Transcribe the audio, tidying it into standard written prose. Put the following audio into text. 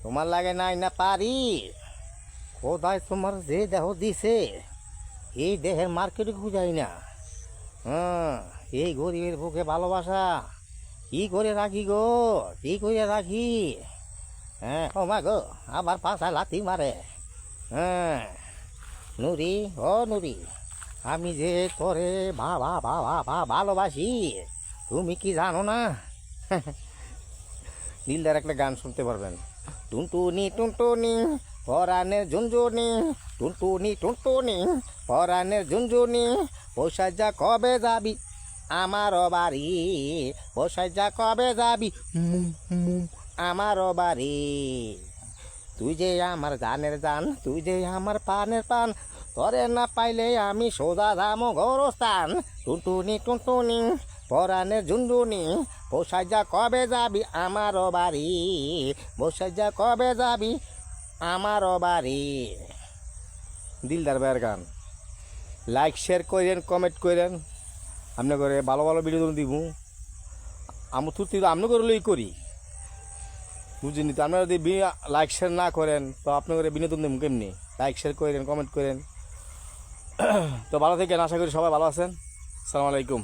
তোমার লাগে নাই না পারি কোথায় তোমার যে দেহ দিছে এই দেহের মার্কেটে খুঁজাই না। হ্যাঁ, এই গরিবের বুকে ভালোবাসা কি করে রাখি গো, কি করে রাখি। হ্যাঁ, ও মা গো, আবার পাশায় লাথি মারে। হ্যাঁ নুরি, ও নুরি, আমি যে তোরে ভালোবাসি, তুমি কি জানো না? দিলদার একটা গান শুনতে পারবেন। টুনটুনি টুনটুনি পরাণের ঝুনঝুনি, টুনটুনি টুনটুনি পরাণের ঝুনঝুনি, পোষায় যা কবে যাবি আমারও বাড়ি, পোষায় যা কবে যাবি আমারও বাড়ি। তুই যে আমার জানের জান, তুই যে আমার পানের পান, তরে না পাইলে আমি সোজা যাবো গোরস্থান। টুনটুনি টুনটুনি পরাণের ঝুনঝুনি, পোষায় যা কবে যাবি আমারও বাড়ি, পোষায় যা কবে যাবি আমারও বাড়ি। দিলদার ভাইয়ের গান। লাইক শেয়ার করেন, কমেন্ট করেন, আপনি করে ভালো ভালো ভিডিও দিব। আমি তুই আপনি করে লই করি, বুঝিনি তো। আপনারা যদি লাইক শেয়ার না করেন তো আপনি করে বিনোদন দেবেন কেমনি? লাইক শেয়ার করেন, কমেন্ট করেন। তো ভালো থাকেন, আশা করি সবাই ভালো আছেন। আসসালামু আলাইকুম।